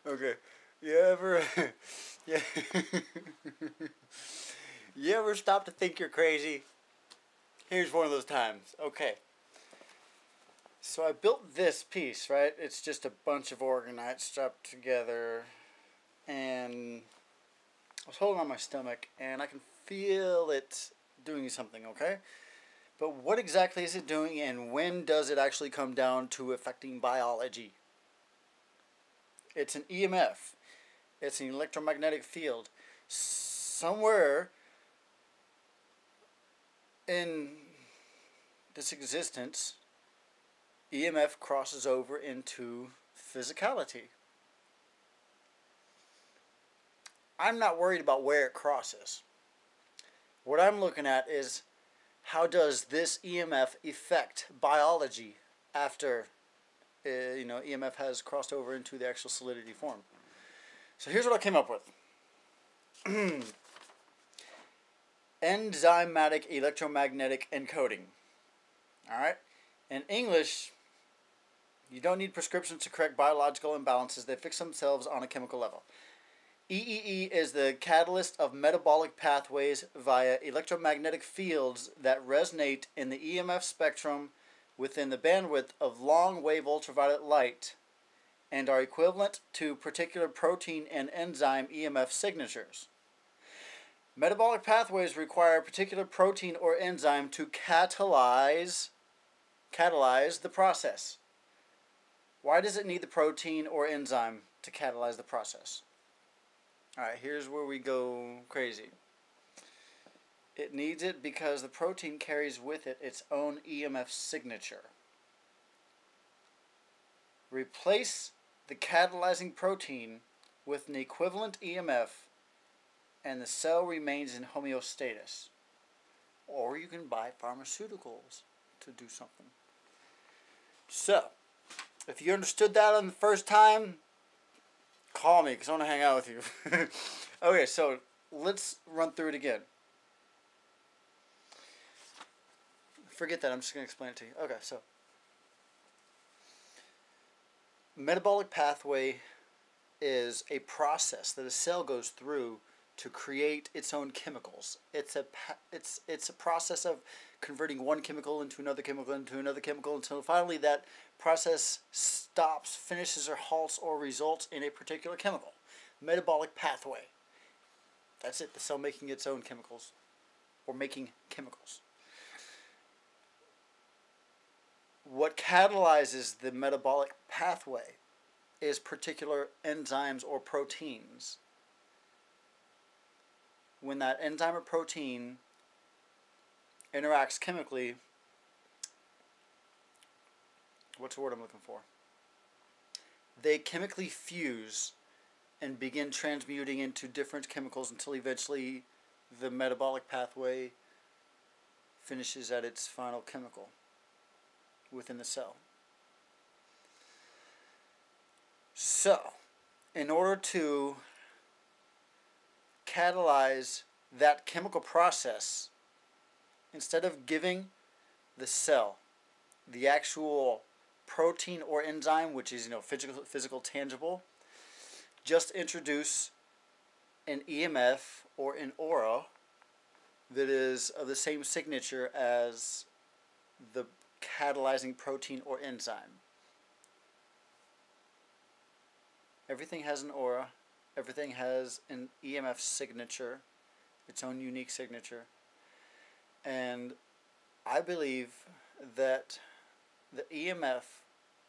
Okay. You ever yeah you ever stop to think you're crazy? Here's one of those times. Okay. So I built this piece, right? It's just a bunch of Orgonite strapped together, and I was holding on my stomach and I can feel it doing something, okay? But what exactly is it doing, and when does it actually come down to affecting biology? It's an EMF. It's an electromagnetic field. Somewhere in this existence, EMF crosses over into physicality. I'm not worried about where it crosses. What I'm looking at is, how does this EMF affect biology after EMF has crossed over into the actual solidity form? So here's what I came up with. Enzymatic electromagnetic encoding. Alright? In English, you don't need prescriptions to correct biological imbalances. They fix themselves on a chemical level. EEE is the catalyst of metabolic pathways via electromagnetic fields that resonate in the EMF spectrum within the bandwidth of long-wave ultraviolet light and are equivalent to particular protein and enzyme EMF signatures. Metabolic pathways require a particular protein or enzyme to catalyze the process. Why does it need the protein or enzyme to catalyze the process? Alright, here's where we go crazy. It needs it because the protein carries with it its own EMF signature. Replace the catalyzing protein with an equivalent EMF and the cell remains in homeostasis. Or you can buy pharmaceuticals to do something. So, if you understood that on the first time, call me because I want to hang out with you. Okay, so let's run through it again. Forget that, I'm just going to explain it to you. Okay, so metabolic pathway is a process that a cell goes through to create its own chemicals. It's a process of converting one chemical into another chemical into another chemical until finally that process stops, finishes, or halts, or results in a particular chemical. Metabolic pathway. That's it, the cell making its own chemicals, or making chemicals. What catalyzes the metabolic pathway is particular enzymes or proteins. When that enzyme or protein interacts chemically, what's the word I'm looking for? They chemically fuse and begin transmuting into different chemicals until eventually the metabolic pathway finishes at its final chemical within the cell. So, in order to catalyze that chemical process, instead of giving the cell the actual protein or enzyme, which is physical tangible, just introduce an EMF or an aura that is of the same signature as the catalyzing protein or enzyme. Everything has an aura. Everything has an EMF signature, its own unique signature. And I believe that the EMF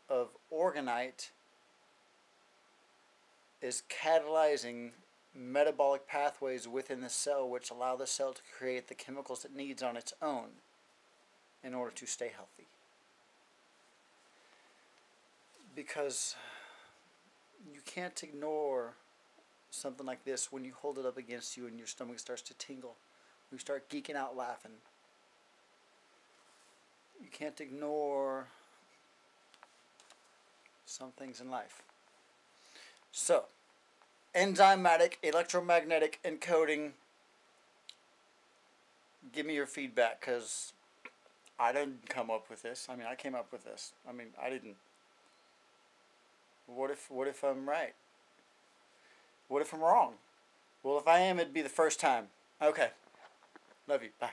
of Orgonite is catalyzing metabolic pathways within the cell which allow the cell to create the chemicals it needs on its own in order to stay healthy. Because you can't ignore something like this when you hold it up against you and your stomach starts to tingle. You start geeking out laughing. You can't ignore some things in life. So, enzymatic electromagnetic encoding. Give me your feedback, because I didn't come up with this. I mean, I came up with this. I mean, I didn't. What if I'm right? What if I'm wrong? Well, if I am, it'd be the first time. Okay. Love you. Bye.